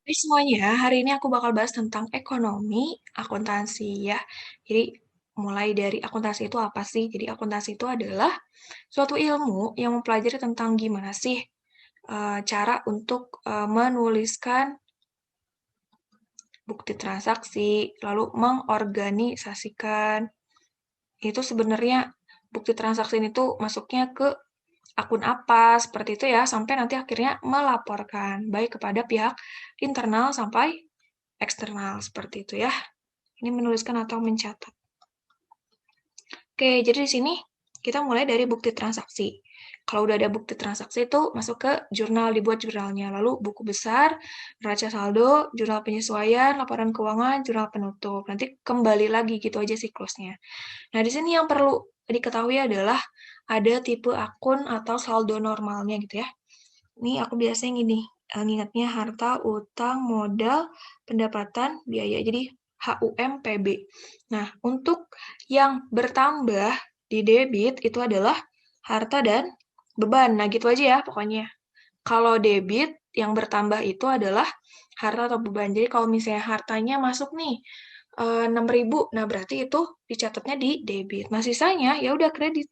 Hai semuanya, hari ini aku bakal bahas tentang ekonomi, akuntansi ya. Jadi mulai dari akuntansi itu apa sih? Jadi akuntansi itu adalah suatu ilmu yang mempelajari tentang gimana sih cara untuk menuliskan bukti transaksi, lalu mengorganisasikan. Itu sebenarnya bukti transaksi itu masuknya ke akun apa, seperti itu ya, sampai nanti akhirnya melaporkan, baik kepada pihak internal sampai eksternal, seperti itu ya. Ini menuliskan atau mencatat. Oke, jadi di sini kita mulai dari bukti transaksi. Kalau udah ada bukti transaksi itu masuk ke jurnal, dibuat jurnalnya. Lalu buku besar, neraca saldo, jurnal penyesuaian, laporan keuangan, jurnal penutup. Nanti kembali lagi gitu aja siklusnya. Nah, di sini yang perlu diketahui adalah ada tipe akun atau saldo normalnya gitu ya. Ini aku biasanya gini, ngingetnya harta, utang, modal, pendapatan, biaya. Jadi HUMPB. Nah, untuk yang bertambah di debit itu adalah harta dan beban. Nah, gitu aja ya pokoknya. Kalau debit yang bertambah itu adalah harta atau beban. Jadi kalau misalnya hartanya masuk nih 6.000, nah berarti itu dicatatnya di debit. Nah, sisanya ya udah kredit.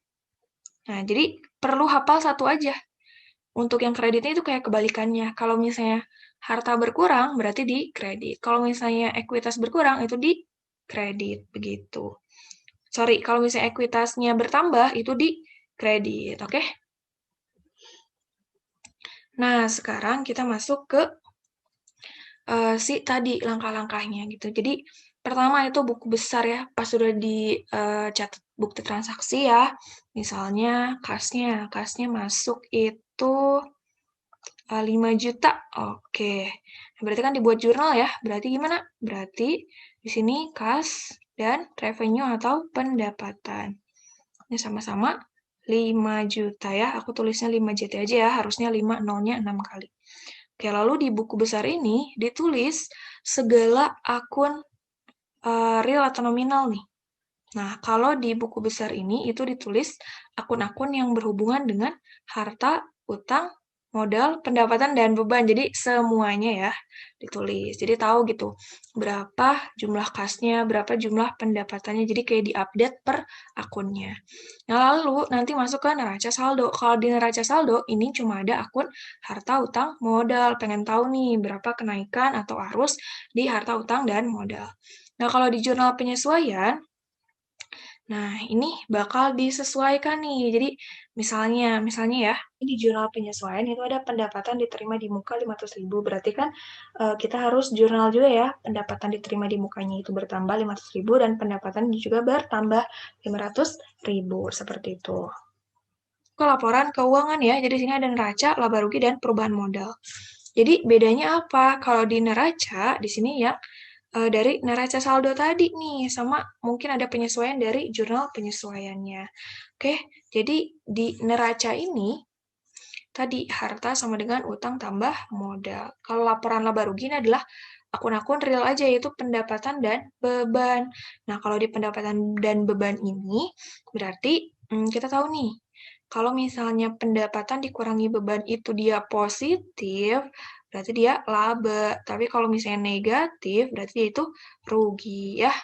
Nah, jadi perlu hafal satu aja. Untuk yang kreditnya itu kayak kebalikannya. Kalau misalnya harta berkurang, berarti di kredit. Kalau misalnya ekuitas berkurang, itu di kredit. Begitu. Sorry, kalau misalnya ekuitasnya bertambah, itu di kredit. Oke? Nah, sekarang kita masuk ke si tadi langkah-langkahnya gitu. Jadi, pertama itu buku besar ya, pas sudah dicatat bukti transaksi ya. Misalnya kasnya masuk itu 5 juta. Oke. Nah, berarti kan dibuat jurnal ya. Berarti gimana? Berarti di sini kas dan revenue atau pendapatan. Ini sama-sama 5 juta ya. Aku tulisnya 5 juta aja ya. Harusnya 5 nolnya 6 kali. Oke, lalu di buku besar ini ditulis segala akun real atau nominal nih. Nah, kalau di buku besar ini itu ditulis akun-akun yang berhubungan dengan harta, utang, modal, pendapatan, dan beban. Jadi semuanya ya ditulis. Jadi tahu gitu berapa jumlah kasnya, berapa jumlah pendapatannya. Jadi kayak diupdate per akunnya. Nah, lalu nanti masuk ke neraca saldo. Kalau di neraca saldo ini cuma ada akun harta, utang, modal. Pengen tahu nih berapa kenaikan atau arus di harta, utang, dan modal. Nah, kalau di jurnal penyesuaian, nah, ini bakal disesuaikan nih. Jadi, misalnya ya, di jurnal penyesuaian itu ada pendapatan diterima di muka 500.000. Berarti kan kita harus jurnal juga ya, pendapatan diterima di mukanya itu bertambah 500.000 dan pendapatan juga bertambah 500.000. Seperti itu. Ke laporan keuangan ya, jadi sini ada neraca, laba rugi, dan perubahan modal. Jadi bedanya apa? Kalau di neraca, di sini ya dari neraca saldo tadi nih, sama mungkin ada penyesuaian dari jurnal penyesuaiannya. Oke, jadi di neraca ini, tadi harta sama dengan utang tambah modal. Kalau laporan laba rugi ini adalah akun-akun real aja, yaitu pendapatan dan beban. Nah, kalau di pendapatan dan beban ini, berarti kita tahu nih, kalau misalnya pendapatan dikurangi beban itu dia positif, berarti dia laba. Tapi kalau misalnya negatif, berarti dia itu rugi ya.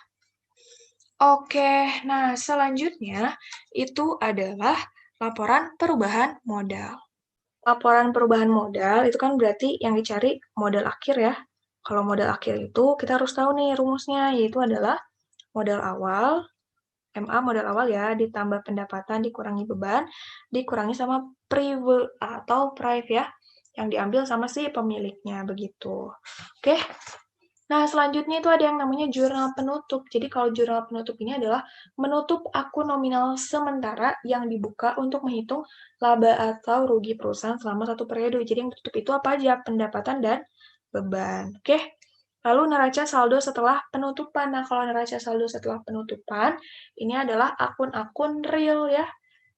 Oke, nah selanjutnya itu adalah laporan perubahan modal. Laporan perubahan modal itu kan berarti yang dicari modal akhir ya. Kalau modal akhir itu kita harus tahu nih rumusnya, yaitu adalah modal awal, MA modal awal ya, ditambah pendapatan dikurangi beban, dikurangi sama prive atau prive ya, yang diambil sama si pemiliknya, begitu. Oke, nah selanjutnya itu ada yang namanya jurnal penutup. Jadi kalau jurnal penutup ini adalah menutup akun nominal sementara yang dibuka untuk menghitung laba atau rugi perusahaan selama satu periode. Jadi yang ditutup itu apa aja? Pendapatan dan beban. Oke, lalu neraca saldo setelah penutupan. Nah, kalau neraca saldo setelah penutupan, ini adalah akun-akun real ya.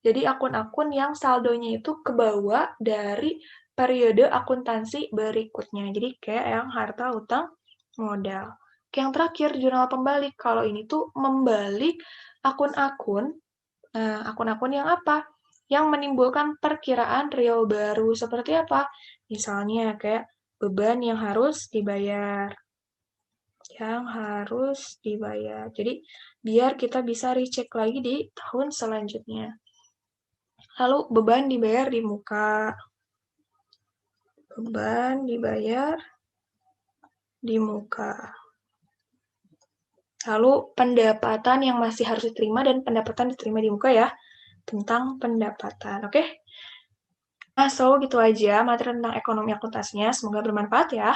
Jadi akun-akun yang saldonya itu kebawa dari periode akuntansi berikutnya. Jadi kayak yang harta, utang, modal. Yang terakhir, jurnal pembalik. Kalau ini tuh membalik akun-akun. Nah, akun-akun yang apa? Yang menimbulkan perkiraan real baru. Seperti apa? Misalnya kayak beban yang harus dibayar. Jadi, biar kita bisa recheck lagi di tahun selanjutnya. Lalu, beban dibayar di muka. Beban dibayar di muka. Lalu, pendapatan yang masih harus diterima dan pendapatan diterima di muka ya. Tentang pendapatan, oke? Nah, so gitu aja materi tentang ekonomi akuntansinya. Semoga bermanfaat ya.